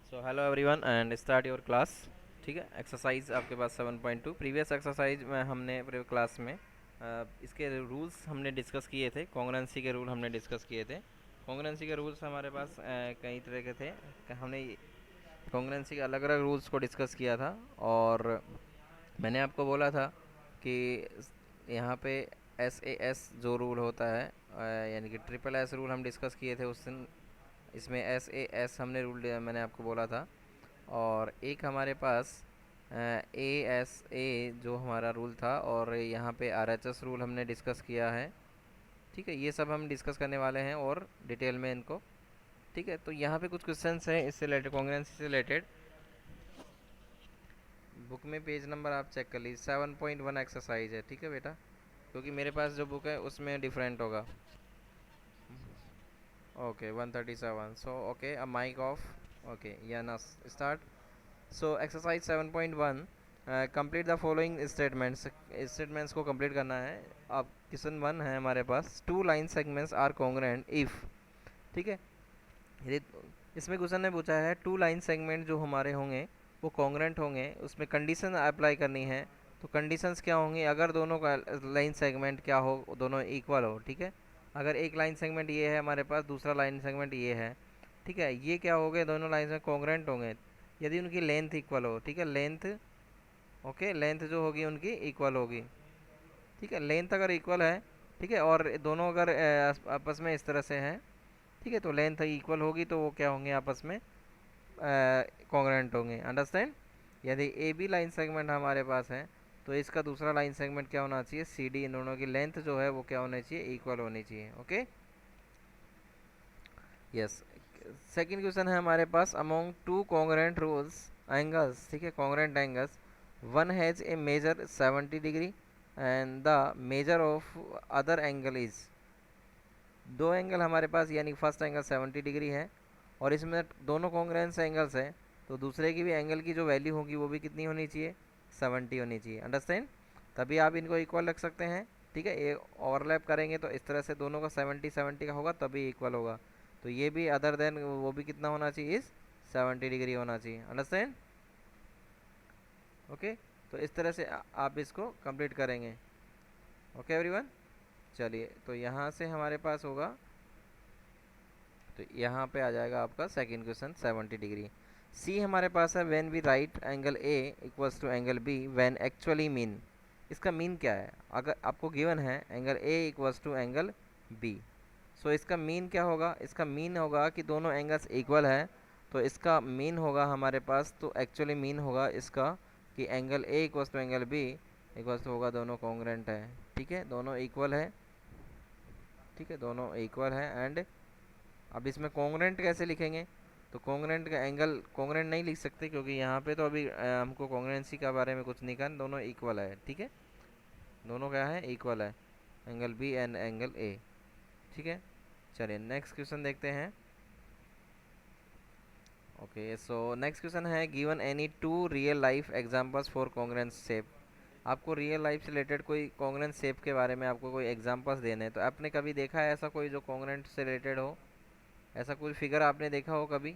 So hello everyone and start your class. ठीक है, exercise आपके पास 7.2। प्रीवियस एक्सरसाइज में हमने पूरे क्लास में इसके रूल्स हमने डिस्कस किए थे। कॉन्ग्रुएंसी के रूल हमने डिस्कस किए थे। कॉन्ग्रुएंसी के रूल्स हमारे पास कई तरह के थे। हमने कॉन्ग्रुएंसी के अलग अलग रूल्स को डिस्कस किया था। और मैंने आपको बोला था कि यहाँ पे एस जो रूल होता है, यानी कि ट्रिपल एस रूल हम डिस्कस किए थे उस दिन। इसमें एस हमने रूल मैंने आपको बोला था। और एक हमारे पास ए जो हमारा रूल था, और यहाँ पे RHS रूल हमने डिस्कस किया है। ठीक है, ये सब हम डिस्कस करने वाले हैं और डिटेल में इनको। ठीक है, तो यहाँ पे कुछ क्वेश्चंस हैं इससे रिलेटेड, कॉन्ग्रुएंसी से रिलेटेड। बुक में पेज नंबर आप चेक कर लीजिए, 7.1 एक्सरसाइज है। ठीक है बेटा, क्योंकि मेरे पास जो बुक है उसमें डिफरेंट होगा। ओके 137। सो ओके, अब माइक ऑफ। ओके या ना, start. So exercise 7.1, complete the following statements. Statements को कंप्लीट करना है। अब क्वेश्चन 1 है हमारे पास, two line segments are congruent if. ठीक है, ये इसमें क्वेश्चन ने पूछा है टू लाइन सेगमेंट जो हमारे होंगे वो कॉन्ग्रुएंट होंगे, उसमें कंडीशन अप्लाई करनी है। तो कंडीशंस क्या होंगी अगर दोनों का लाइन सेगमेंट क्या हो, दोनों इक्वल हो। ठीक है, अगर एक लाइन सेगमेंट ये है हमारे पास, दूसरा लाइन सेगमेंट ये है। ठीक है, ये क्या हो गए, दोनों लाइन में कॉन्ग्रुएंट होंगे यदि उनकी लेंथ इक्वल हो। ठीक है, लेंथ, ओके, लेंथ जो होगी उनकी इक्वल होगी। ठीक है, लेंथ अगर इक्वल है, ठीक है, और दोनों अगर आपस में इस तरह से हैं, ठीक है, तो लेंथ इक्वल होगी तो वो क्या होंगे, आपस में कॉन्ग्रुएंट होंगे। अंडरस्टैंड। यदि ए बी लाइन सेगमेंट हमारे पास है तो इसका दूसरा लाइन सेगमेंट क्या होना चाहिए, सी डी, इन दोनों की लेंथ जो है वो क्या होनी चाहिए, इक्वल होनी चाहिए। Okay, yes. सेकंड क्वेश्चन है हमारे पास, among two congruent rules angles. ठीक है, congruent angles, one has a measure 70 degree and the measure of other angle is. दो एंगल हमारे पास, यानी फर्स्ट एंगल 70 डिग्री है और इसमें दोनों कॉन्ग्रुएंस एंगल्स हैं, तो दूसरे की भी एंगल की जो वैल्यू होगी वो भी कितनी होनी चाहिए, 70 होनी चाहिए। अंडरस्टैंड, तभी आप इनको इक्वल रख सकते हैं। ठीक है, ये ओवरलैप करेंगे तो इस तरह से दोनों का 70 70 का होगा तभी इक्वल होगा। तो ये भी अदर देन वो भी कितना होना चाहिए, इस 70 डिग्री होना चाहिए। Understand, okay. तो इस तरह से आप इसको कंप्लीट करेंगे। ओके एवरीवन, चलिए तो यहाँ से हमारे पास होगा, तो यहाँ पे आ जाएगा आपका सेकंड क्वेश्चन 70 डिग्री। सी हमारे पास है, when we write angle A equals to angle B when actually mean. इसका मीन क्या है, अगर आपको गिवन है angle A equals to angle B, so इसका मीन क्या होगा, इसका मीन होगा कि दोनों एंगल्स इक्वल है। तो इसका मीन होगा हमारे पास, तो एक्चुअली मीन होगा इसका कि angle A equals to angle B equals to होगा, दोनों कॉन्ग्रुएंट है। ठीक है, दोनों इक्वल है। ठीक है, दोनों इक्वल है। एंड अब इसमें कॉन्ग्रुएंट कैसे लिखेंगे, तो कॉन्ग्रुएंट का एंगल कॉन्ग्रुएंट नहीं लिख सकते क्योंकि यहाँ पे तो अभी हमको कॉन्ग्रुएंसी के बारे में कुछ नहीं करना, दोनों इक्वल है। ठीक है, दोनों क्या है, इक्वल है, angle B and angle A. ठीक है, चलिए नेक्स्ट क्वेश्चन देखते हैं। ओके, सो नेक्स्ट क्वेश्चन है, given any two real life examples for congruent shape. आपको रियल लाइफ से रिलेटेड कोई कॉन्ग्रुएंट शेप के बारे में आपको कोई एग्जांपल्स देने हैं। तो आपने कभी देखा है ऐसा कोई जो कॉन्ग्रुएंट से रिलेटेड हो, ऐसा कोई फिगर आपने देखा हो कभी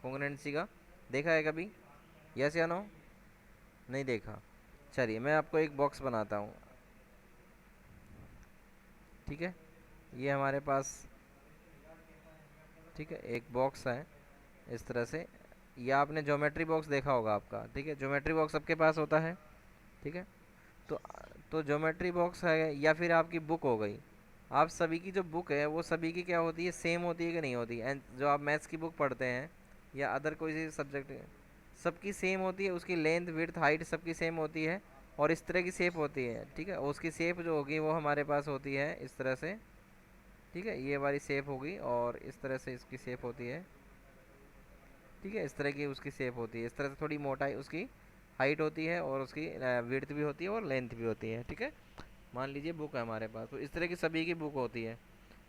कॉन्ग्रुएंसी का, देखा है कभी, यस या नो, नहीं देखा। चलिए मैं आपको एक बॉक्स बनाता हूँ। ठीक है, ये हमारे पास, ठीक है, एक बॉक्स है इस तरह से। या आपने ज्योमेट्री बॉक्स देखा होगा आपका। ठीक है, ज्योमेट्री बॉक्स सबके पास होता है। ठीक है, तो ज्योमेट्री बॉक्स है या फिर आपकी बुक हो गई। आप सभी की जो बुक है वो सभी की क्या होती है, सेम होती है कि नहीं होती। एंड जो आप मैथ्स की बुक पढ़ते हैं या अदर कोई सी सब्जेक्ट, सबकी सेम होती है, उसकी लेंथ विड्थ हाइट सबकी सेम होती है और इस तरह की शेप होती है। ठीक है, उसकी शेप जो होगी वो हमारे पास होती है इस तरह से। ठीक है, ये वाली शेप होगी और इस तरह से इसकी शेप होती है। ठीक है, इस तरह की उसकी शेप होती है, इस तरह से थोड़ी मोटाई उसकी हाइट होती है और उसकी विड्थ भी होती है और लेंथ भी होती है। ठीक है, मान लीजिए बुक है हमारे पास, तो इस तरह की सभी की बुक होती है।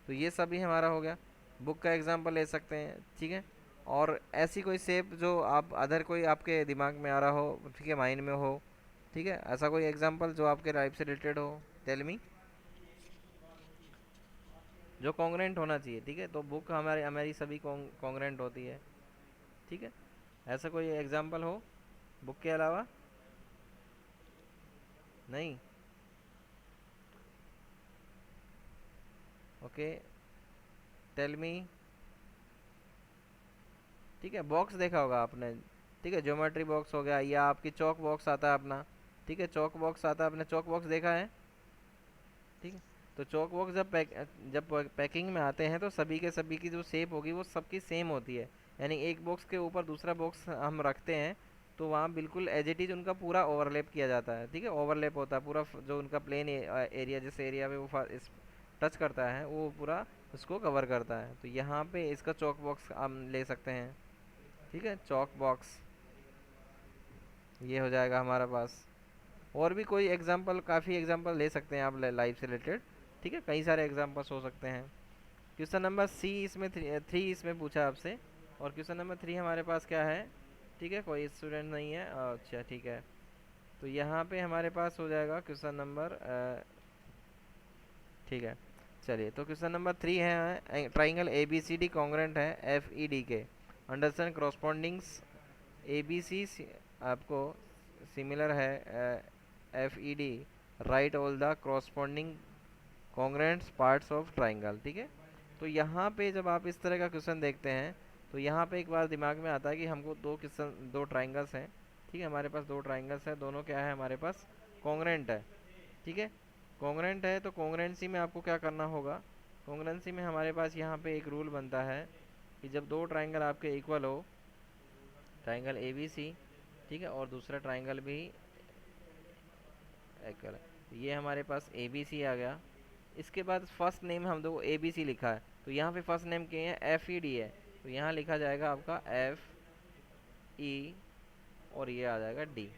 तो ये सभी हमारा हो गया, बुक का एग्जांपल ले सकते हैं। ठीक है, और ऐसी कोई शेप जो आप अदर कोई आपके दिमाग में आ रहा हो, ठीक है, माइंड में हो। ठीक है, ऐसा कोई एग्जांपल जो आपके लाइफ से रिलेटेड हो, टेल मी, जो कॉन्ग्रुएंट होना चाहिए। ठीक है, तो बुक हमारी हमारी सभी कॉन्ग्रुएंट होती है। ठीक है, ऐसा कोई एग्जांपल हो बुक के अलावा? नहीं। Okay, tell me. ठीक है, बॉक्स देखा होगा आपने। ठीक है, ज्योमेट्री बॉक्स हो गया, या आपकी चौक बॉक्स आता है अपना। ठीक है, चौक बॉक्स आता है, आपने चौक बॉक्स देखा है। ठीक है, तो चौक बॉक्स जब पैकिंग में आते हैं तो सभी के सभी की जो शेप होगी वो सबकी सेम होती है। यानी एक बॉक्स के ऊपर दूसरा बॉक्स हम रखते हैं तो वहाँ बिल्कुल एज इट इज उनका पूरा ओवरलैप किया जाता है। ठीक है, ओवरलैप होता है पूरा, जो उनका प्लेन एरिया, जिस एरिया में वो टच करता है वो पूरा उसको कवर करता है। तो यहाँ पे इसका चौक बॉक्स हम ले सकते हैं। ठीक है, चौक बॉक्स ये हो जाएगा हमारे पास। और भी कोई एग्जांपल, काफ़ी एग्जांपल ले सकते हैं आप लाइफ से रिलेटेड। ठीक है, कई सारे एग्जांपल्स हो सकते हैं। क्वेश्चन नंबर सी इसमें थ्री इसमें पूछा आपसे। और क्वेश्चन नंबर थ्री हमारे पास क्या है? ठीक है, कोई स्टूडेंट नहीं है, अच्छा ठीक है। तो यहाँ पे हमारे पास हो जाएगा क्वेश्चन नंबर, ठीक है। चलिए, तो क्वेश्चन नंबर थ्री है, triangle A B C D congruent है एफ ई डी के। Understand correspondings A B C आपको सिमिलर है F E D, write all the corresponding congruents parts of triangle. ठीक है, तो यहाँ पे जब आप इस तरह का क्वेश्चन देखते हैं तो यहाँ पे एक बार दिमाग में आता है कि हमको दो ट्राइंगल्स हैं। ठीक है, हमारे पास दो ट्राइंगल्स हैं, दोनों क्या है हमारे पास? कॉन्ग्रेंट है। ठीक है, कॉन्ग्रेंट है तो कॉन्ग्रेंसी में आपको क्या करना होगा? कॉन्ग्रेंसी में हमारे पास यहाँ पे एक रूल बनता है कि जब दो ट्राइंगल आपके इक्वल हो, ट्राइंगल ए बी सी, ठीक है, और दूसरा ट्राइंगल भी इक्वल है, तो ये हमारे पास ए बी सी आ गया। इसके बाद फर्स्ट नेम हम दो ए बी सी लिखा है, तो यहाँ पे फर्स्ट नेम क्या है? एफ ई डी है, तो यहाँ लिखा जाएगा आपका एफ ई, और ये आ जाएगा डी।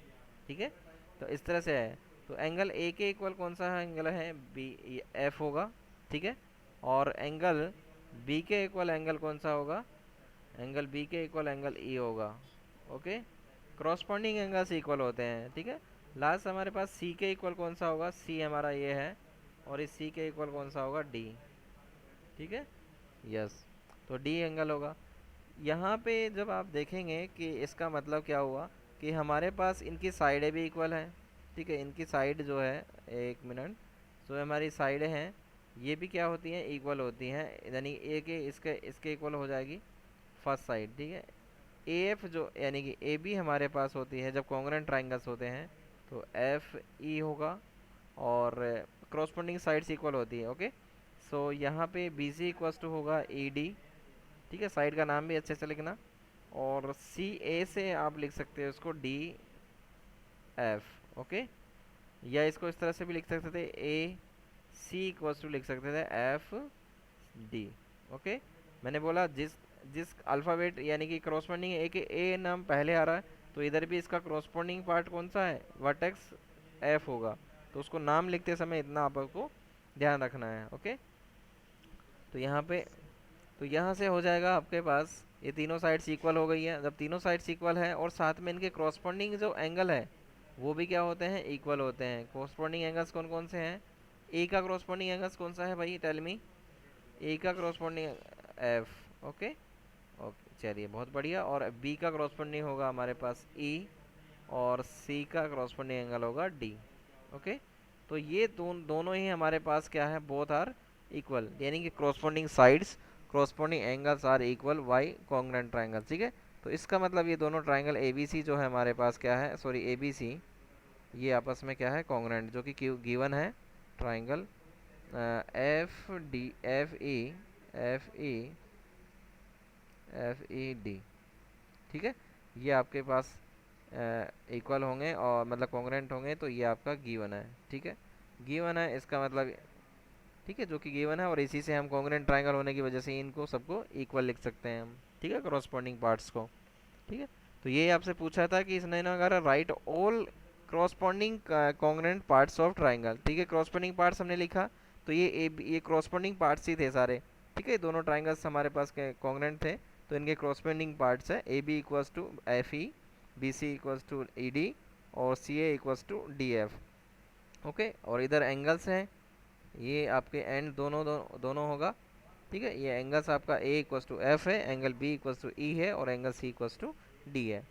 ठीक है, तो इस तरह से है। तो एंगल ए के इक्वल कौन सा है? एंगल है बी, एफ होगा। ठीक है, और एंगल बी के इक्वल एंगल कौन सा होगा? एंगल बी के इक्वल एंगल ई होगा। ओके, क्रॉसपॉन्डिंग एंगल्स इक्वल होते हैं। ठीक है, लास्ट हमारे पास सी के इक्वल कौन सा होगा? सी हमारा ये है, और इस सी के इक्वल कौन सा होगा? डी। ठीक है, यस, तो डी एंगल होगा। यहाँ पे जब आप देखेंगे कि इसका मतलब क्या हुआ कि हमारे पास इनकी साइडें भी इक्वल हैं। ठीक है, इनकी साइड जो है, एक मिनट, जो हमारी साइडें हैं ये भी क्या होती हैं? इक्वल होती हैं, यानी ए के इसके इसके इक्वल हो जाएगी फर्स्ट साइड। ठीक है, ए एफ जो यानी कि ए बी हमारे पास होती है जब कॉन्ग्रेंट ट्राइंगल्स होते हैं, तो एफ ई होगा, और क्रॉसपोंडिंग साइड्स इक्वल होती है। ओके, सो यहाँ पे बी सी इक्वल्स टू होगा ई डी। ठीक है, साइड का नाम भी अच्छे से लिखना। और सी ए से आप लिख सकते हो उसको डी एफ। ओके, या इसको इस तरह से भी लिख सकते थे, ए सी इक्वल्स टू लिख सकते थे एफ डी। ओके, मैंने बोला जिस जिस अल्फ़ाबेट यानी कि क्रॉसपोंडिंग ए के ए नाम पहले आ रहा है, तो इधर भी इसका क्रॉसपोंडिंग पार्ट कौन सा है? वर्टेक्स एफ होगा। तो उसको नाम लिखते समय इतना आपको ध्यान रखना है। ओके, तो यहाँ पे, तो यहाँ से हो जाएगा आपके पास, ये तीनों साइड्स इक्वल हो गई है। जब तीनों साइड्स इक्वल है और साथ में इनके क्रॉसपोंडिंग जो एंगल है वो भी क्या होते हैं? इक्वल होते हैं। क्रॉसपोंडिंग एंगल्स कौन कौन से हैं? ए का क्रॉसपोंडिंग एंगल्स कौन सा है भाई? Tell me. ए का क्रॉसपोंडिंग एफ। ओके, ओके, चलिए बहुत बढ़िया। और बी का क्रॉसपोंडिंग होगा हमारे पास ई, और सी का क्रॉसपोंडिंग एंगल होगा डी। ओके, तो ये दोनों ही हमारे पास क्या है? बोथ आर इक्वल, यानी कि corresponding sides, corresponding angles are equal why congruent triangle. ठीक है, तो इसका मतलब ये दोनों ट्राइंगल ए बी सी जो है हमारे पास क्या है, सॉरी ए बी सी, ये आपस में क्या है? कॉन्ग्रेंट, जो कि गिवन है triangle F D, F E, F E, F E D. ठीक है, ये आपके पास इक्वल होंगे और मतलब कॉन्ग्रेंट होंगे, तो ये आपका गिवन है। ठीक है, गिवन है इसका मतलब, ठीक है, जो कि गिवन है, और इसी से हम कॉन्ग्रेंट ट्राइंगल होने की वजह से इनको सबको इक्वल लिख सकते हैं हम। ठीक है, करस्पॉन्डिंग पार्ट्स को। ठीक है, तो ये आपसे पूछा था कि इसने ना अगर right all corresponding congruent parts of triangle. ठीक है, करस्पॉन्डिंग पार्ट्स हमने लिखा, तो ये करस्पॉन्डिंग पार्ट्स ही थे सारे। ठीक है, दोनों ट्राइंगल्स हमारे पास कॉन्ग्रेंट थे, तो इनके करस्पॉन्डिंग पार्ट्स है A B equals to F E, B C equals to E D, और C A equals to D F. Okay, और इधर एंगल्स हैं, ये आपके एंड दोनों होगा। ठीक है, ये एंगल्स आपका ए इक्वल्स टू एफ है, angle B equals to E है, और angle C equals to D है।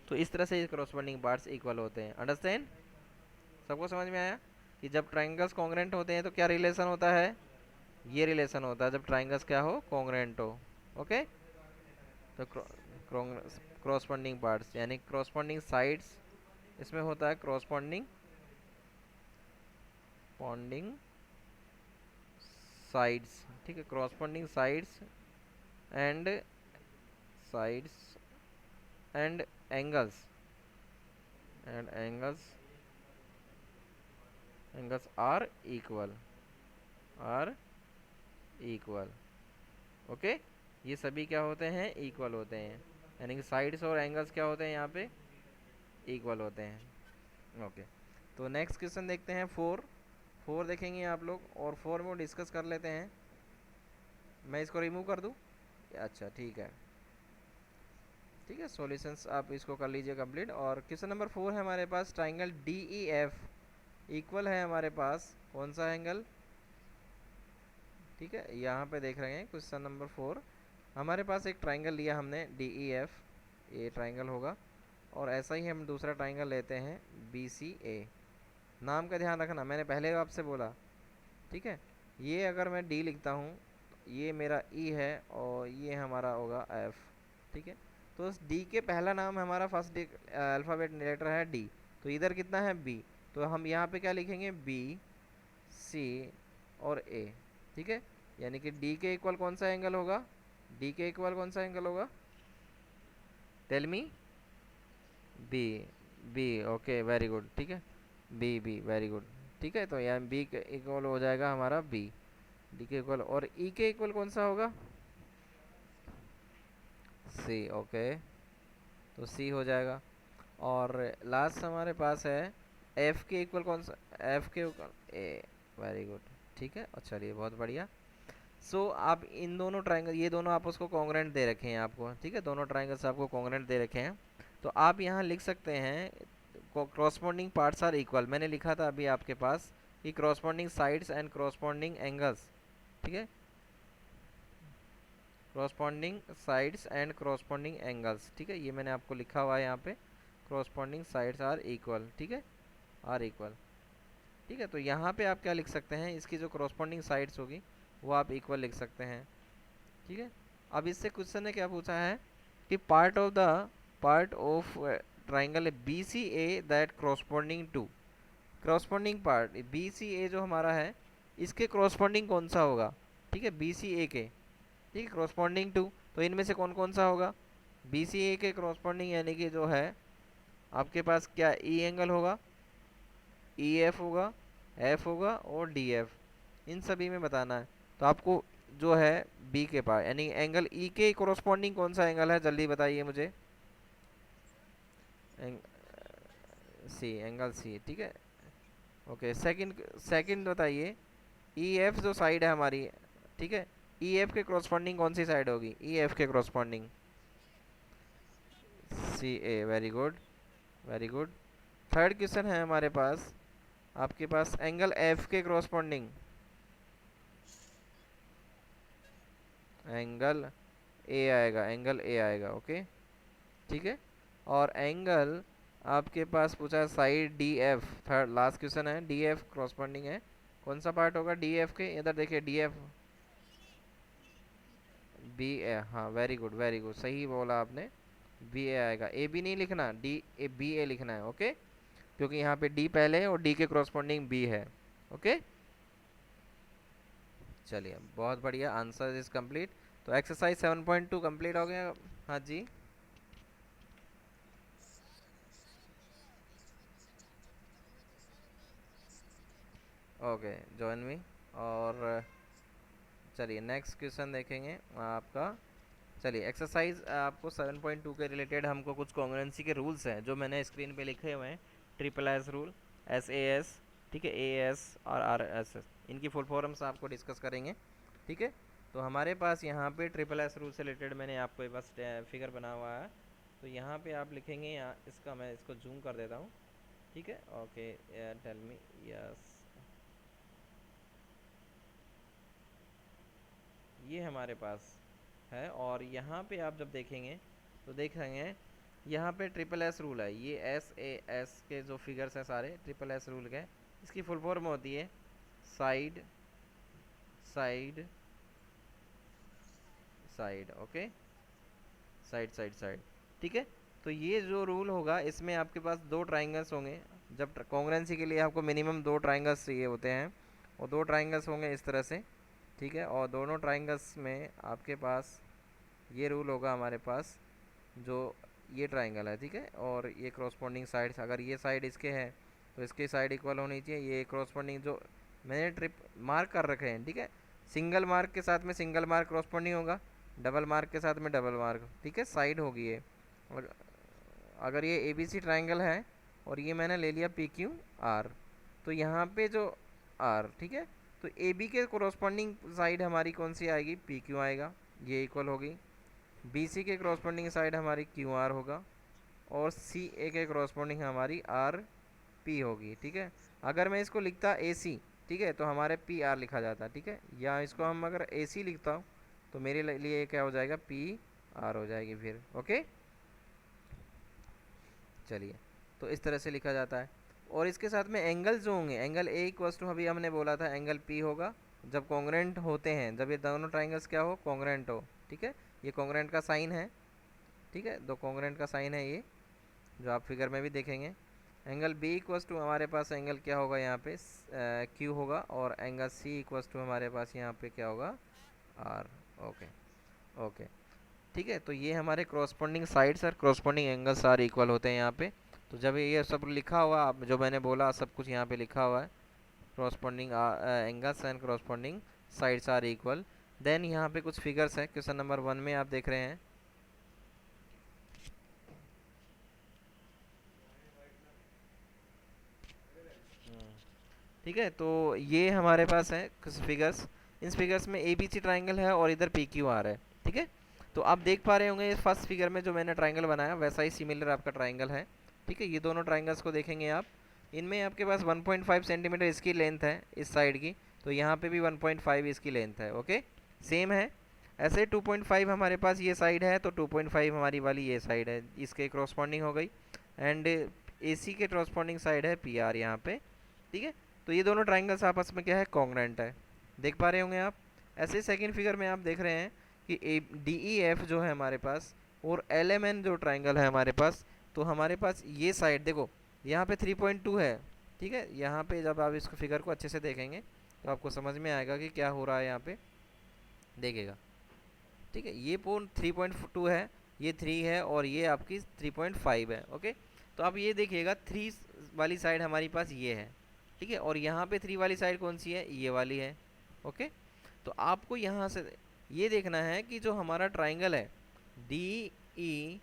तो इस तरह से क्रॉसबॉन्डिंग पार्ट्स इक्वल होते हैं। अंडरस्टैंड? सबको समझ में आया कि जब ट्राइंगल्स कॉन्ग्रेंट होते हैं तो क्या रिलेशन होता है? ये रिलेशन होता है जब ट्राइंगल्स क्या हो, कॉन्ग्रेंट हो। ओके, तो क्रॉसबॉन्डिंग पार्ट्स यानी क्रॉसबॉन्डिंग साइड्स, इसमें होता है क्रॉसबॉन्डिंग बॉन्डिंग साइड्स, ठीक है, corresponding sides and sides and angles and angles are equal. Okay, ये सभी क्या होते हैं, इक्वल होते हैं, यानी कि साइड्स और एंगल्स क्या होते हैं यहाँ पे, इक्वल होते हैं। ओके, तो नेक्स्ट क्वेश्चन देखते हैं, फोर देखेंगे आप लोग, और फोर में डिस्कस कर लेते हैं। मैं इसको रिमूव कर दूँ? अच्छा ठीक है, ठीक है, सॉल्यूशंस आप इसको कर लीजिए कंप्लीट। और क्वेश्चन नंबर 4 है हमारे पास, triangle D E F equal है हमारे पास कौन सा एंगल, ठीक है, यहाँ पे देख रहे हैं क्वेश्चन नंबर 4 हमारे पास एक ट्राइंगल लिया हमने डी ई एफ, ये ट्राइंगल होगा, और ऐसा ही हम दूसरा ट्राइंगल लेते हैं बी सी ए। नाम का ध्यान रखना, मैंने पहले आपसे बोला, ठीक है, ये अगर मैं डी लिखता हूँ, ये मेरा ई है और ये हमारा होगा एफ, ठीक है। तो इस डी के पहला नाम हमारा फर्स्ट अल्फ़ाबेट लेटर है डी, तो इधर कितना है बी, तो हम यहाँ पे क्या लिखेंगे, बी सी और ए, ठीक है, यानी कि डी के इक्वल कौन सा एंगल होगा, डी के इक्वल कौन सा एंगल होगा, tell me. B, B, okay very good, ठीक है, बी बी वेरी गुड, ठीक है, तो यहाँ बी के इक्वल हो जाएगा हमारा बी, डी के इक्वल, और ई के इक्वल कौन सा होगा, सी, ओके, तो सी हो जाएगा। और लास्ट हमारे पास है एफ के इक्वल कौन सा, एफ के इक्वल ए, वेरी गुड, ठीक है, और चलिए बहुत बढ़िया। सो आप इन दोनों ट्राइंगल, ये दोनों आप उसको कॉन्ग्रेंट दे रखे हैं आपको, ठीक है, दोनों ट्राइंगल्स आपको कॉन्ग्रेंट दे रखे हैं, तो आप यहाँ लिख सकते हैं क्रॉसबॉन्डिंग पार्ट्स आर इक्वल, मैंने लिखा था अभी आपके पास कि क्रॉसबॉन्डिंग साइड्स एंड क्रॉसबॉन्डिंग एंगल्स, ठीक है, क्रॉसबॉन्डिंग साइड्स एंड क्रॉसबॉन्डिंग एंगल्स, ठीक है, ये मैंने आपको लिखा हुआ है यहाँ पे, क्रॉसबॉन्डिंग साइड्स आर इक्वल, ठीक है, आर इक्वल, ठीक है, तो यहाँ पे आप क्या लिख सकते हैं, इसकी जो क्रॉसबॉन्डिंग साइड्स होगी वो आप इक्वल लिख सकते हैं, ठीक है। अब इससे क्वेश्चन ने क्या पूछा है कि part of triangle B C A that corresponding to, corresponding part B C A जो हमारा है इसके क्रॉसबॉन्डिंग कौन सा होगा, ठीक है, बी सी ए के, ठीक है, क्रॉसबॉन्डिंग टू, तो इनमें से कौन कौन सा होगा, बी सी ए के क्रॉसबॉन्डिंग यानी कि जो है आपके पास क्या ई एंगल होगा, ई एफ होगा, एफ होगा और डी एफ, इन सभी में बताना है। तो आपको जो है बी के पास यानी एंगल ई के कोरस्पॉन्डिंग कौन सा एंगल है, जल्दी बताइए मुझे, सी, एंगल सी, ठीक है, ओके, सेकंड सेकंड बताइए, ई एफ जो साइड है हमारी, ठीक है, ई एफ के कोरस्पॉन्डिंग कौन सी साइड होगी, ई एफ के corresponding C A, very good, very good. Third question है हमारे पास, आपके पास एंगल एफ के कोरस्पॉन्डिंग, एंगल ए आएगा, एंगल ए आएगा, ओके, ठीक है, और एंगल आपके पास पूछा है side D F, third last question है, डी एफ क्रॉसबॉन्डिंग है, कौन सा पार्ट होगा डी एफ के, इधर देखिए डी एफ, बी ए, हाँ वेरी गुड, वेरी गुड, सही बोला आपने, बी ए आएगा, ए बी नहीं लिखना, डी ए बी ए लिखना है, ओके, क्योंकि यहाँ पे डी पहले है और डी के क्रॉसबॉन्डिंग बी है, ओके, चलिए बहुत बढ़िया, आंसर इज कंप्लीट। तो एक्सरसाइज 7.2 कंप्लीट हो गया, हाँ जी, ओके, जॉइन मी, और चलिए नेक्स्ट क्वेश्चन देखेंगे आपका, चलिए एक्सरसाइज आपको 7.2 के रिलेटेड हमको कुछ कॉन्ग्रुएंसी के रूल्स हैं जो मैंने स्क्रीन पे लिखे हुए हैं, triple S rule, S A S, ठीक है, ए एस और आर एस एस, इनकी फुल फॉर्म्स आपको डिस्कस करेंगे, ठीक है। तो हमारे पास यहाँ पे ट्रिपल एस रूल से रिलेटेड मैंने आपको बस फिगर बना हुआ है, तो यहाँ पे आप लिखेंगे, यहाँ इसका मैं इसको जूम कर देता हूँ, ठीक है, ओके, टेल मी, यस, ये हमारे पास है, और यहाँ पे आप जब देखेंगे तो देख रहे हैं यहाँ पे ट्रिपल एस रूल है, ये एस ए एस के जो फिगर्स हैं सारे ट्रिपल एस रूल के, इसकी फुल फॉर्म होती है side side side. Okay, side side side, ठीक है। तो ये जो रूल होगा इसमें आपके पास दो ट्राइंगल्स होंगे। जब कॉन्ग्रेंसी के लिए आपको मिनिमम दो ट्राइंगल्स चाहिए होते हैं, और दो ट्राइंगल्स होंगे इस तरह से, ठीक है। और दोनों ट्राइंगल्स में आपके पास ये रूल होगा हमारे पास, जो ये ट्राइंगल है, ठीक है, और ये क्रॉसपोंडिंग साइड्स, अगर ये साइड इसके है तो इसकी साइड इक्वल होनी चाहिए। ये क्रॉसपोंडिंग जो मैंने ट्रिप मार्क कर रखे हैं, ठीक है, सिंगल मार्क के साथ में सिंगल मार्क क्रॉसपोंडिंग होगा, डबल मार्क के साथ में डबल मार्क, ठीक है, साइड होगी ये। और अगर ये ए बी सी ट्राइंगल है और ये मैंने ले लिया पी क्यू आर, तो यहाँ पे जो आर, ठीक है, तो ए बी के कोरस्पॉन्डिंग साइड हमारी कौन सी आएगी, पी क्यू आएगा, ये इक्वल होगी। बी सी के कोरस्पॉन्डिंग साइड हमारी क्यू आर होगा, और सी ए के कोरस्पॉन्डिंग हमारी आर पी होगी, ठीक है। अगर मैं इसको लिखता ए सी, ठीक है, तो हमारे पी आर लिखा जाता, ठीक है, या इसको हम अगर ए सी लिखता हूँ तो मेरे लिए क्या हो जाएगा, पी आर हो जाएगी फिर। ओके, चलिए, तो इस तरह से लिखा जाता है। और इसके साथ में एंगल जो होंगे, एंगल ए इक्वल्स टू अभी हमने बोला था एंगल पी होगा जब कॉन्ग्रेंट होते हैं, जब ये दोनों ट्राइंगल्स क्या हो, कॉन्ग्रेंट हो, ठीक है। ये कॉन्ग्रेंट का साइन है, ठीक है, दो कॉन्ग्रेंट का साइन है ये, जो आप फिगर में भी देखेंगे। एंगल बी इक्वल्स टू हमारे पास एंगल क्या होगा यहाँ पे, क्यू होगा, और एंगल सी इक्वल्स टू हमारे पास यहाँ पे क्या होगा, आर। ओके, ओके, ठीक है। तो ये हमारे क्रॉसपोंडिंग साइड्स और क्रॉसपोंडिंग एंगल्स आर इक्वल होते हैं यहाँ पे। तो जब ये सब लिखा हुआ, आप जो मैंने बोला सब कुछ यहाँ पे लिखा हुआ है, corresponding angles and corresponding sides are equal, then यहाँ पे कुछ फिगर्स हैं। क्वेश्चन नंबर 1 में आप देख रहे हैं, ठीक है। तो ये हमारे पास है कुछ फिगर्स, इन फिगर्स में ए बी सी ट्राइंगल है और इधर पी क्यू आर है, ठीक है। तो आप देख पा रहे होंगे फर्स्ट फिगर में जो मैंने ट्राइंगल बनाया वैसा ही सिमिलर आपका ट्राइंगल है, ठीक है। ये दोनों ट्राइंगल्स को देखेंगे आप, इनमें आपके पास 1.5 सेंटीमीटर इसकी लेंथ है इस साइड की, तो यहाँ पे भी 1.5 इसकी लेंथ है। ओके, सेम है। ऐसे 2.5 हमारे पास ये साइड है, तो 2.5 हमारी वाली ये साइड है, इसके क्रॉसपॉन्डिंग हो गई। एंड ए सी के क्रॉसपॉन्डिंग साइड है पी आर यहाँ पे, ठीक है। तो ये दोनों ट्राइंगल्स आपस में क्या है, कॉन्ग्रेंट है, देख पा रहे होंगे आप। ऐसे सेकंड फिगर में आप देख रहे हैं कि ए डी ई एफ जो है हमारे पास, और एल एम एन जो ट्राइंगल है हमारे पास, तो हमारे पास ये साइड देखो, यहाँ पे 3.2 है, ठीक है। यहाँ पे जब आप इसको फिगर को अच्छे से देखेंगे तो आपको समझ में आएगा कि क्या हो रहा है यहाँ पे, देखेगा, ठीक है। ये पोन 3.2 है, ये 3 है, और ये आपकी 3.5 है। ओके, तो आप ये देखिएगा 3 वाली साइड हमारी पास ये है, ठीक है, और यहाँ पे 3 वाली साइड कौन सी है, ये वाली है। ओके, तो आपको यहाँ से ये देखना है कि जो हमारा ट्राइंगल है डी ई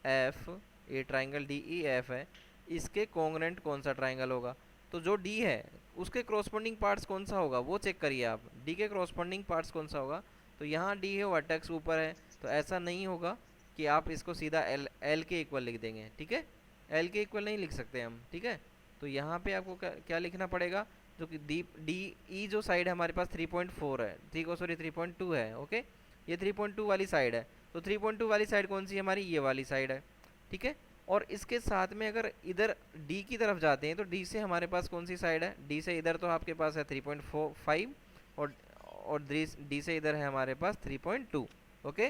एफ, ये ट्राइंगल डी ई एफ है, इसके कॉन्ग्रेंट कौन सा ट्राइंगल होगा। तो जो डी है उसके क्रॉसपोंडिंग पार्ट्स कौन सा होगा वो चेक करिए आप, डी के क्रॉसपोंडिंग पार्ट्स कौन सा होगा। तो यहाँ डी है, वर्टेक्स ऊपर है, तो ऐसा नहीं होगा कि आप इसको सीधा एल एल के इक्वल लिख देंगे, ठीक है। एल के इक्वल नहीं लिख सकते हम, ठीक है। तो यहाँ पे आपको क्या लिखना पड़ेगा, जो कि डी डी ई जो साइड है हमारे पास 3.4 है, ठीक है, सॉरी 3.2 है। ओके, ये 3.2 वाली साइड है, तो 3.2 वाली साइड कौन सी है हमारी, ये वाली साइड है, ठीक है। और इसके साथ में अगर इधर डी की तरफ जाते हैं तो डी से हमारे पास कौन सी साइड है, डी से इधर तो आपके पास है 3.45, और डी से इधर है हमारे पास 3.2। ओके,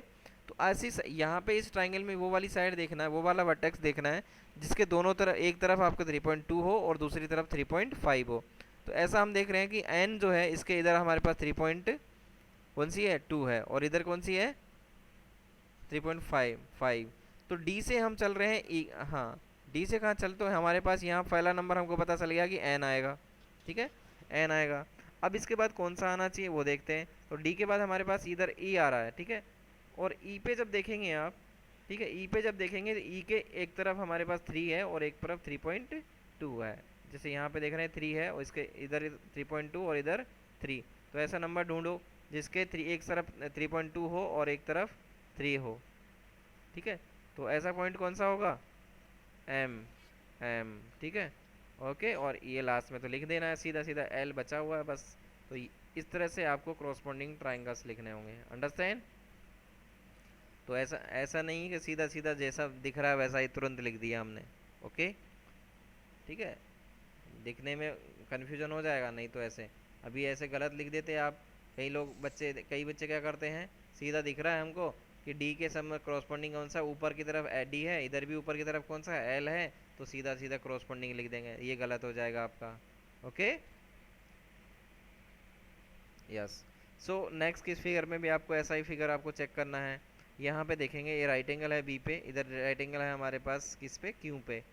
तो ऐसी यहाँ पे इस ट्राइंगल में वो वाली साइड देखना है, वो वाला वर्टेक्स देखना है जिसके दोनों तरफ, एक तरफ आपको 3.2 हो और दूसरी तरफ 3.5 हो। तो ऐसा हम देख रहे हैं कि एन जो है इसके इधर हमारे पास 3 कौन सी है, 2 है, और इधर कौन सी है 3.5। तो डी से हम चल रहे हैं हाँ, डी से कहाँ चलते हैं, हमारे पास यहाँ पहला नंबर हमको पता चल गया कि एन आएगा, ठीक है, एन आएगा। अब इसके बाद कौन सा आना चाहिए वो देखते हैं। तो डी के बाद हमारे पास इधर ई आ रहा है, ठीक है, और ई पे जब देखेंगे आप, ठीक है, ई पे जब देखेंगे तो ई के एक तरफ हमारे पास 3 है और एक तरफ 3.2 है। जैसे यहाँ पे देख रहे हैं 3 है और इसके इधर 3.2 और इधर 3। तो ऐसा नंबर ढूंढो जिसके एक तरफ 3.2 हो और एक तरफ 3 हो, ठीक है। तो ऐसा पॉइंट कौन सा होगा, एम, एम, ठीक है। ओके, और ये लास्ट में तो लिख देना है, सीधा सीधा एल बचा हुआ है बस। तो इस तरह से आपको क्रॉसपोंडिंग ट्राइंगल्स लिखने होंगे, अंडरस्टैंड। तो ऐसा ऐसा नहीं है कि सीधा सीधा जैसा दिख रहा है वैसा ही तुरंत लिख दिया हमने। ओके, ठीक है, दिखने में कन्फ्यूजन हो जाएगा नहीं तो ऐसे, अभी ऐसे गलत लिख देते आप। कई बच्चे क्या करते हैं, सीधा दिख रहा है हमको कि डी के सब क्रॉसपॉन्डिंग कौन सा, ऊपर की तरफ डी है, इधर भी ऊपर की तरफ कौन सा एल है, तो सीधा सीधा क्रॉसपॉन्डिंग लिख देंगे, ये गलत हो जाएगा आपका। Okay, yes. सो नेक्स्ट किस फिगर में भी आपको ऐसा ही फिगर आपको चेक करना है। यहाँ पे देखेंगे ये राइट एंगल है बी पे, इधर राइट एंगल है हमारे पास किस पे, क्यू पे।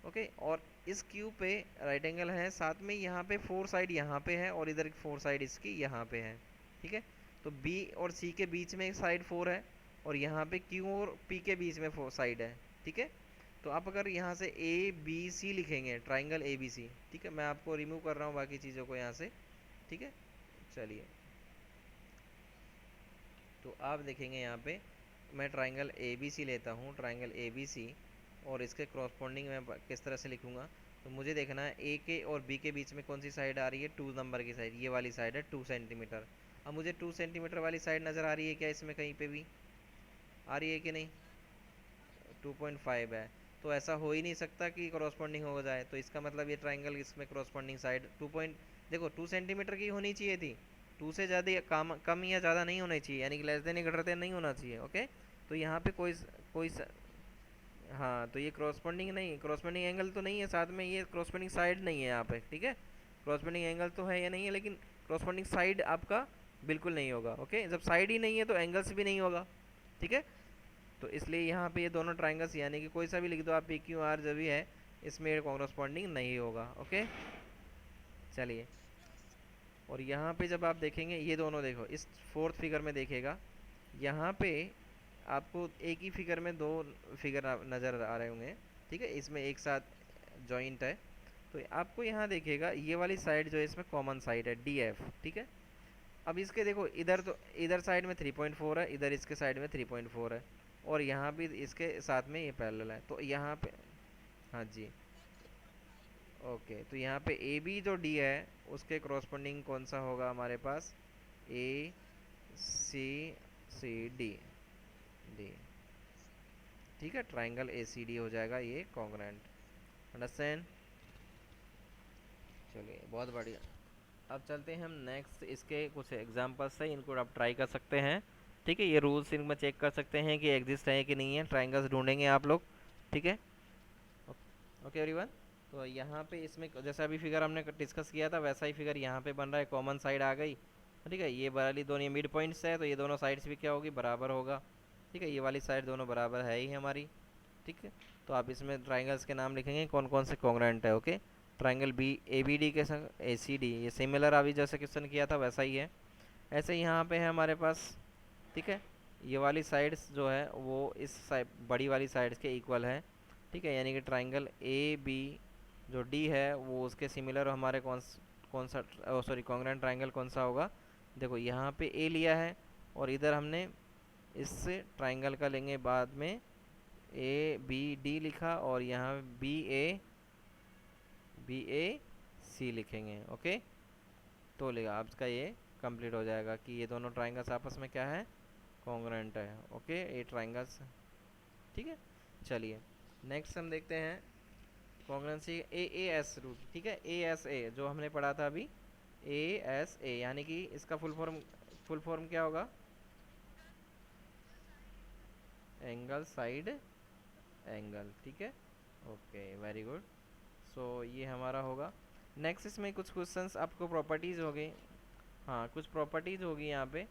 ओके, और इस क्यू पे राइट एंगल है, साथ में यहाँ पे फोर साइड यहाँ पे है और इधर फोर साइड इसकी यहाँ पे है। ठीक है, तो बी और सी के बीच में एक साइड फोर है और यहाँ पे क्यू और पी के बीच में फोर साइड है। ठीक है, तो आप अगर यहाँ से ए बी सी लिखेंगे, ट्राइंगल ए बी सी, ठीक है, मैं आपको रिमूव कर रहा हूँ बाकी चीज़ों को यहाँ से। ठीक है, चलिए, तो आप देखेंगे यहाँ पे मैं ट्राइंगल ए बी सी लेता हूँ, ट्राइंगल ए बी सी, और इसके क्रॉसपॉन्डिंग मैं किस तरह से लिखूँगा। तो मुझे देखना है ए के और बी के बीच में कौन सी साइड आ रही है, 2 नंबर की साइड, ये वाली साइड है 2 सेंटीमीटर। अब मुझे 2 सेंटीमीटर वाली साइड नज़र आ रही है क्या, इसमें कहीं पे भी आ रही है कि नहीं, 2.5 है। तो ऐसा हो ही नहीं सकता कि क्रॉसपॉन्डिंग हो जाए, तो इसका मतलब ये ट्राइंगल इसमें क्रॉसपॉन्डिंग साइड देखो 2 सेंटीमीटर की होनी चाहिए थी, 2 से ज़्यादा कम या ज़्यादा नहीं होनी चाहिए, यानी कि लेस देन या ग्रेटर देन नहीं होना चाहिए। ओके, तो यहाँ पे कोई हाँ, तो ये क्रॉसपॉन्डिंग नहीं, क्रॉसपॉन्डिंग एंगल तो नहीं है, साथ में ये क्रॉसपॉन्डिंग साइड नहीं है यहाँ पे। ठीक है, क्रॉसपॉन्डिंग एंगल तो है या नहीं है, लेकिन क्रॉसपॉन्डिंग साइड आपका बिल्कुल नहीं होगा। ओके, जब साइड ही नहीं है तो एंगल्स भी नहीं होगा। ठीक है, तो इसलिए यहाँ पे ये दोनों ट्राइंगल्स, यानी कि कोई सा भी लिख दो आप, पी क्यू आर जो भी है, इसमें कॉरस्पॉन्डिंग नहीं होगा। ओके, चलिए, और यहाँ पे जब आप देखेंगे ये दोनों, देखो इस फोर्थ फिगर में देखिएगा, यहाँ पे आपको एक ही फिगर में दो फिगर नज़र आ रहे होंगे। ठीक है, इसमें एक साथ जॉइंट है, तो आपको यहाँ देखिएगा ये वाली साइड जो है इसमें कॉमन साइड है डी एफ। ठीक है, अब इसके देखो इधर, तो इधर साइड में 3.4 है, इधर इसके साइड में 3.4 है, और यहाँ भी इसके साथ में ये पैरेलल है, तो यहाँ पे, हाँ जी, ओके, तो यहाँ पे ए बी जो डी है उसके क्रॉसपॉन्डिंग कौन सा होगा हमारे पास, ए सी सी डी डी। ठीक है, ट्राइंगल ए सी डी हो जाएगा ये कॉन्ग्रुएंट। अंडरस्टैंड, चलिए बहुत बढ़िया। अब चलते हैं हम नेक्स्ट, इसके कुछ एग्जांपल्स से, इनको आप ट्राई कर सकते हैं। ठीक है, ये रूल्स इनमें चेक कर सकते हैं कि एग्जिस्ट है कि नहीं है, ट्राइंगल्स ढूंढेंगे आप लोग। ठीक है, ओके एवरीवन। तो यहाँ पे इसमें जैसा अभी फिगर हमने डिस्कस किया था वैसा ही फिगर यहाँ पे बन रहा है, कॉमन साइड आ गई। ठीक है, ये वाली दोनों ये मिड पॉइंट्स है, तो ये दोनों साइड्स भी क्या होगी, बराबर होगा। ठीक है, ये वाली साइड दोनों बराबर है ही हमारी। ठीक है, तो आप इसमें ट्राइंगल्स के नाम लिखेंगे कौन कौन से कॉन्ग्रुएंट है। Okay, triangle B A B D के संग ए सी डी, ये सिमिलर अभी जैसे क्वेश्चन किया था वैसा ही है। ऐसे ही यहाँ पे है हमारे पास। ठीक है, ये वाली साइड्स जो है वो इस साइड बड़ी वाली साइड्स के इक्वल है। ठीक है, यानी कि ट्राइंगल ए बी जो डी है वो उसके सिमिलर हमारे कौन सा सॉरी कॉन्ग्रुएंट ट्राइंगल कौन सा होगा। देखो यहाँ पे ए लिया है और इधर हमने इससे ट्राइंगल का लेंगे बाद में ए बी डी लिखा, और यहाँ बी ए सी लिखेंगे। ओके, तो लेगा आपका ये कंप्लीट हो जाएगा कि ये दोनों ट्राइंगल्स आपस में क्या है, कॉन्ग्रुएंट है। ओके, ये ट्राइंगल्स। ठीक है, चलिए नेक्स्ट हम देखते हैं कॉन्ग्रुएंसी ए ए एस रूल। ठीक है, ए एस ए जो हमने पढ़ा था अभी, ए एस ए, यानी कि इसका फुल फॉर्म क्या होगा, एंगल साइड एंगल। ठीक है, ओके वेरी गुड। सो ये हमारा होगा। नेक्स्ट इसमें कुछ क्वेश्चंस आपको प्रॉपर्टीज़ हो गई, हाँ कुछ प्रॉपर्टीज़ होगी यहाँ पे,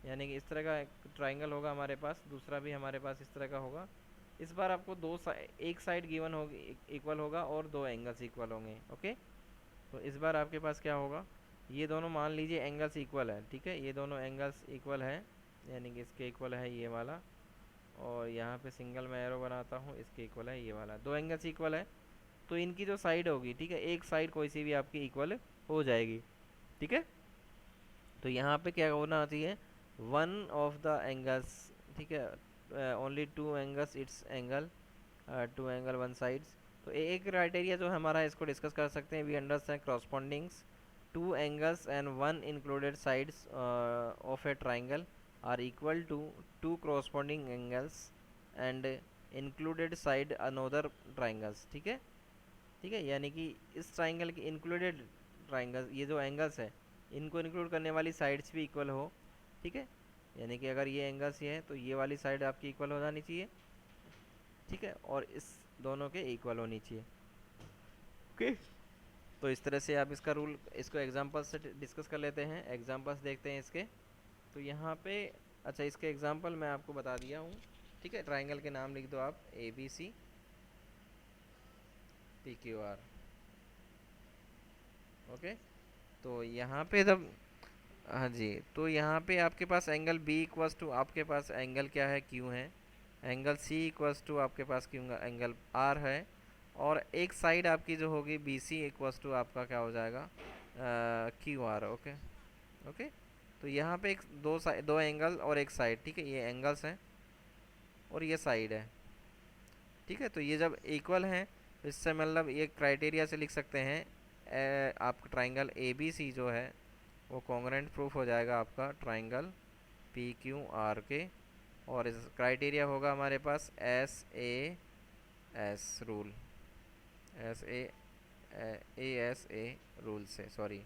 यानी कि इस तरह का ट्राइंगल होगा हमारे पास, दूसरा भी हमारे पास इस तरह का होगा। इस बार आपको एक साइड गिवन होगी इक्वल होगा और दो एंगल्स इक्वल होंगे। ओके, तो इस बार आपके पास क्या होगा, ये दोनों मान लीजिए एंगल्स इक्वल है। ठीक है, ये दोनों एंगल्स इक्वल है, यानी कि इसके इक्वल है ये वाला, और यहाँ पे सिंगल मैं एरो बनाता हूँ, इसके इक्वल है ये वाला, दो एंगल्स इक्वल है। तो इनकी जो साइड होगी, ठीक है, एक साइड कोई सी भी आपकी इक्वल हो जाएगी। ठीक है, तो यहाँ पे क्या होना चाहिए, वन ऑफ द एंगल्स। ठीक है, only two angles it's angle, two angle one sides. तो एक क्राइटेरिया जो हमारा है इसको डिस्कस कर सकते हैं, we understand correspondings two angles and one included sides of a triangle are equal to two corresponding angles and included side another triangles. ठीक है, ठीक है, यानी कि इस ट्राइंगल के इंक्लूडेड ट्राइंगल्स, ये जो एंगल्स है इनको इंक्लूड करने वाली साइड्स भी इक्वल हो। ठीक है, यानी कि अगर ये एंगल्स ये है तो ये वाली साइड आपकी इक्वल हो जानी चाहिए। ठीक है, और इस दोनों के इक्वल होनी चाहिए। ओके, तो इस तरह से आप इसका रूल, इसको एग्जांपल्स से डिस्कस कर लेते हैं। एग्जांपल्स देखते हैं इसके। तो यहाँ पे अच्छा, इसके एग्जांपल मैं आपको बता दिया हूँ। ठीक है, ट्राइंगल के नाम लिख दो आप, A B C P Q R. Okay, तो यहाँ पे जब, हाँ जी, तो यहाँ पे आपके पास एंगल बी इक्वस टू, आपके पास एंगल क्या है, क्यू है। एंगल सी इक्वस टू आपके पास क्यू एंगल आर है। और एक साइड आपकी जो होगी बी सी इक्वस टू आपका क्या हो जाएगा, क्यू आर। ओके, ओके, तो यहाँ पे एक दो एंगल और एक साइड। ठीक है, ये एंगल्स हैं और ये साइड है। ठीक है, तो ये जब इक्वल हैं तो इससे मतलब ये क्राइटेरिया से लिख सकते हैं, आपका ट्राइंगल ए बी सी जो है वो कॉन्ग्रेंट प्रूफ हो जाएगा आपका ट्राइंगल पी क्यू आर के। और इस क्राइटेरिया होगा हमारे पास S A S rule, S A S A rule से, सॉरी।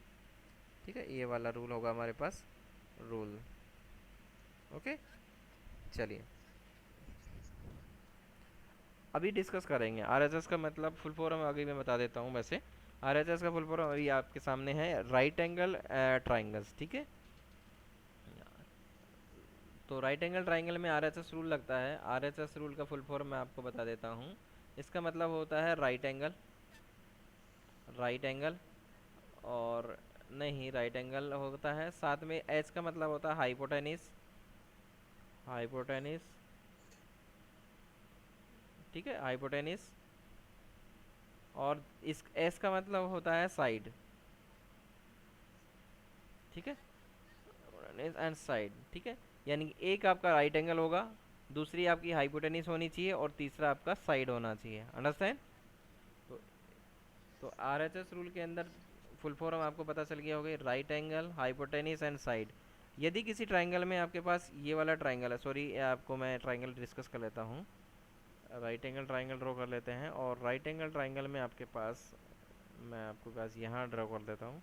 ठीक है, ये वाला रूल होगा हमारे पास, रूल। ओके, चलिए अभी डिस्कस करेंगे आरएचएस का मतलब फुल फॉर्म आगे मैं बता देता हूँ। वैसे आरएचएस का फुल फॉर्म अभी आपके सामने है, राइट एंगल ट्राइंगल्स। ठीक है, तो राइट एंगल ट्राइंगल में आरएचएस रूल लगता है। आरएचएस रूल का फुल फॉर्म मैं आपको बता देता हूँ। इसका मतलब होता है राइट एंगल, राइट एंगल, और नहीं, राइट एंगल होता है साथ में एच का मतलब होता है हाइपोटेनिस, हाइपोटेनिस। ठीक है, हाइपोटेनिस। और इस एस का मतलब होता है साइड। ठीक है, एंड साइड। ठीक है, यानी कि एक आपका राइट एंगल होगा, दूसरी आपकी हाइपोटेनिस होनी चाहिए और तीसरा आपका साइड होना चाहिए। अंडरस्टैंड? तो आर एच एस रूल के अंदर फुल फॉर्म आपको पता चल गया होगा, right angle, hypotenuse and side. यदि किसी ट्राइंगल में आपके पास ये वाला ट्राइंगल है, सॉरी आपको मैं ट्राइंगल डिस्कस कर लेता हूँ। राइट एंगल ट्राइंगल ड्रॉ कर लेते हैं, और राइट एंगल ट्राइंगल में आपके पास, मैं आपको पास यहाँ ड्रॉ कर देता हूँ।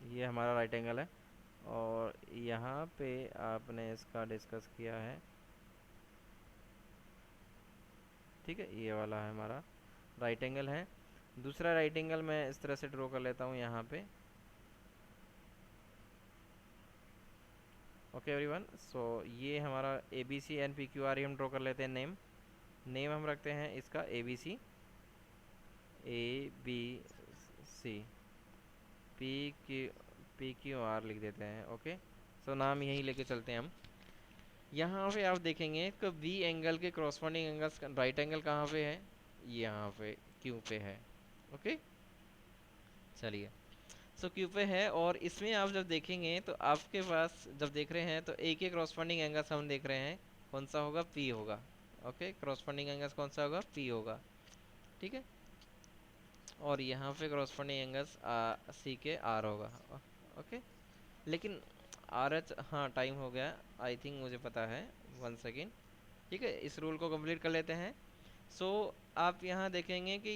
ये हमारा राइट एंगल है और यहाँ पे आपने इसका डिस्कस किया है। ठीक है, ये वाला है हमारा राइट एंगल है। दूसरा राइट एंगल मैं इस तरह से ड्रॉ कर लेता हूँ यहाँ पे। ओके एवरीवन, सो ये हमारा A B C N P Q R हम ड्रॉ कर लेते हैं। नेम, नेम हम रखते हैं इसका A B C, A B C, P Q, P Q R लिख देते हैं। ओके, सो नाम यही लेके चलते हैं हम। यहाँ पे आप देखेंगे कि बी एंगल के क्रॉसपॉन्डिंग एंगल्स, राइट एंगल कहाँ पे है, यहाँ पे क्यू पे है। ओके, चलिए, सो क्यू पे है। और इसमें आप जब देखेंगे तो आपके पास जब देख रहे हैं तो ए के क्रॉसपॉन्डिंग एंगल्स हम देख रहे हैं, कौन सा होगा, पी होगा। ओके, क्रॉसपॉन्डिंग एंगल्स कौन सा होगा, पी होगा। ठीक है, और यहाँ पे क्रॉसपॉन्डिंग एंगल्स सी के आर होगा। ओके, लेकिन आर एच, हाँ टाइम हो गया आई थिंक, मुझे पता है, 1 सेकेंड। ठीक है, इस रूल को कंप्लीट कर लेते हैं। सो आप यहाँ देखेंगे कि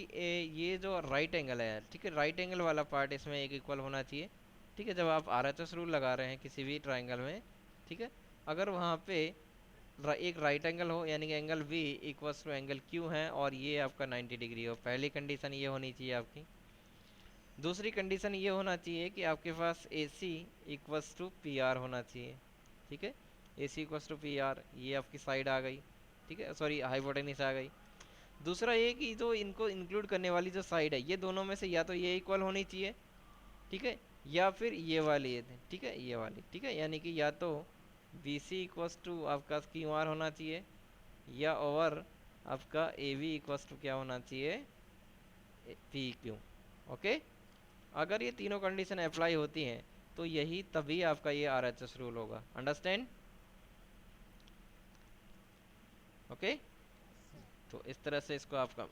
ये जो राइट एंगल है, ठीक है, राइट एंगल वाला पार्ट इसमें एक इक्वल होना चाहिए। ठीक है, जब आप आर एच एस रूल लगा रहे हैं किसी भी ट्राइंगल में, ठीक है, अगर वहाँ पे एक राइट एंगल हो, यानी कि angle V equals to angle Q है और ये आपका 90 डिग्री हो, पहली कंडीशन ये होनी चाहिए आपकी। दूसरी कंडीशन ये होना चाहिए कि आपके पास ए सी इक्वल्स टू पी आर होना चाहिए। ठीक है, ए सी इक्वल्स टू पी आर, ये आपकी साइड आ गई। ठीक है, सॉरी हाइपोटेनिस आ गई। दूसरा ये कि जो इनको इंक्लूड करने वाली जो साइड है, ये दोनों में से या तो ये इक्वल होनी चाहिए, ठीक है, या फिर ये वाली ये, ठीक है, ये वाली। ठीक है, यानी कि या तो बी सी इक्वल्स टू आपका क्यू आर होना चाहिए, या ओवर आपका ए वी इक्वल्स टू क्या होना चाहिए, पी क्यू। ओके, अगर ये तीनों कंडीशन अप्लाई होती हैं तो यही तभी आपका ये आर एच एस रूल होगा। अंडरस्टैंड? ओके, तो इस तरह से इसको आपका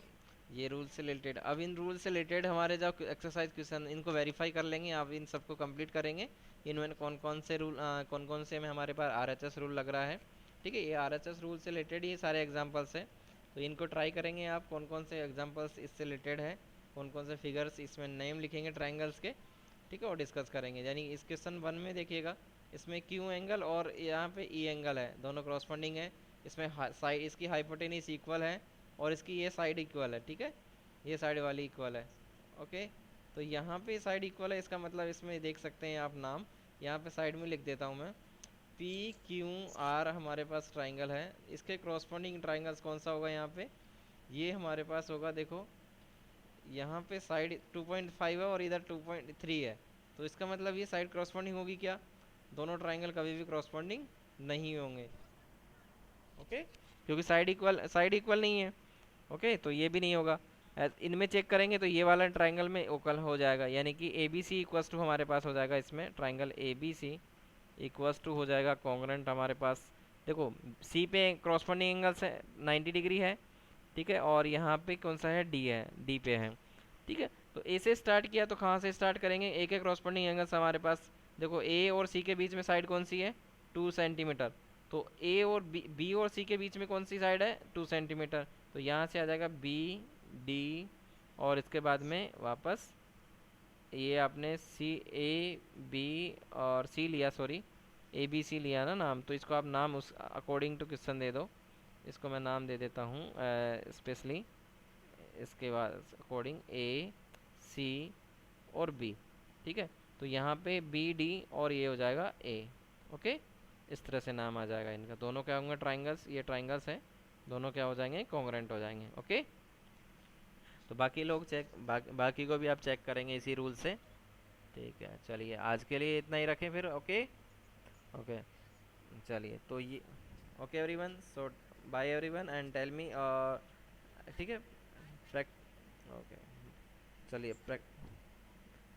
ये रूल से रिलेटेड। अब इन रूल से रिलेटेड हमारे जो एक्सरसाइज क्वेश्चन, इनको वेरीफाई कर लेंगे, आप इन सबको कंप्लीट करेंगे। इनमें कौन कौन से रूल, कौन कौन से में हमारे पास आरएचएस रूल लग रहा है। ठीक है, ये आरएचएस रूल से रिलेटेड ये सारे एग्जांपल्स हैं, तो इनको ट्राई करेंगे आप, कौन कौन से एग्जांपल्स इससे रिलेटेड है, कौन कौन से फिगर्स इसमें नेम लिखेंगे ट्राइंगल्स के। ठीक है, और डिस्कस करेंगे। यानी इस क्वेश्चन 1 में देखिएगा, इसमें क्यू एंगल और यहाँ पे ई एंगल है, दोनों क्रॉसफंडिंग है। इसमें साइड इसकी हाइपोटेनस इक्वल है और इसकी ये साइड इक्वल है। ठीक है, ये साइड वाली इक्वल है। ओके, तो यहाँ पे साइड इक्वल है, इसका मतलब इसमें देख सकते हैं आप नाम, यहाँ पे साइड में लिख देता हूँ मैं। पी क्यू आर हमारे पास ट्राइंगल है, इसके क्रॉसपॉन्डिंग ट्राइंगल्स कौन सा होगा यहाँ पे, ये हमारे पास होगा। देखो यहाँ पे साइड 2.5 है और इधर 2.3 है, तो इसका मतलब ये साइड क्रॉसपॉन्डिंग होगी क्या, दोनों ट्राइंगल कभी भी क्रॉसपॉन्डिंग नहीं होंगे। ओके, क्योंकि साइड इक्वल नहीं है। ओके, तो ये भी नहीं होगा। इनमें चेक करेंगे तो ये वाला ट्राइंगल में इक्वल हो जाएगा, यानी कि A B C equals to हमारे पास हो जाएगा, इसमें triangle A B C equals to हो जाएगा कॉन्ग्रेंट हमारे पास। देखो सी पे क्रॉसपॉन्डिंग एंगल्स है 90 डिग्री है। ठीक है, और यहाँ पे कौन सा है, डी है, डी पे है। ठीक है, तो ए से स्टार्ट किया तो कहाँ से स्टार्ट करेंगे, ए के क्रॉसपॉन्डिंग एंगल्स हमारे पास। देखो ए और सी के बीच में साइड कौन सी है, 2 सेंटीमीटर। तो ए और बी और सी के बीच में कौन सी साइड है, 2 सेंटीमीटर। तो यहाँ से आ जाएगा बी डी, और इसके बाद में वापस ये आपने सी ए बी और सी लिया, सॉरी ए बी सी लिया ना नाम, तो इसको आप नाम उस अकॉर्डिंग टू क्वेश्चन दे दो। इसको मैं नाम दे देता हूँ स्पेशली, इसके बाद अकॉर्डिंग ए सी और बी। ठीक है, तो यहाँ पे बी डी और ये हो जाएगा ए। ओके, इस तरह से नाम आ जाएगा इनका, दोनों क्या होंगे ट्राइंगल्स, ये ट्राइंगल्स हैं, दोनों क्या हो जाएंगे, कॉन्ग्रेंट हो जाएंगे। ओके, तो बाकी लोग चेक, बाकी को भी आप चेक करेंगे इसी रूल से। ठीक है, चलिए आज के लिए इतना ही रखें फिर। ओके, ओके, चलिए तो ये, okay everyone, so bye everyone and tell me. ठीक है, प्रैक ओके, चलिए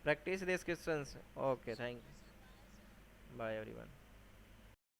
practice this questions. Okay, thank, bye everyone.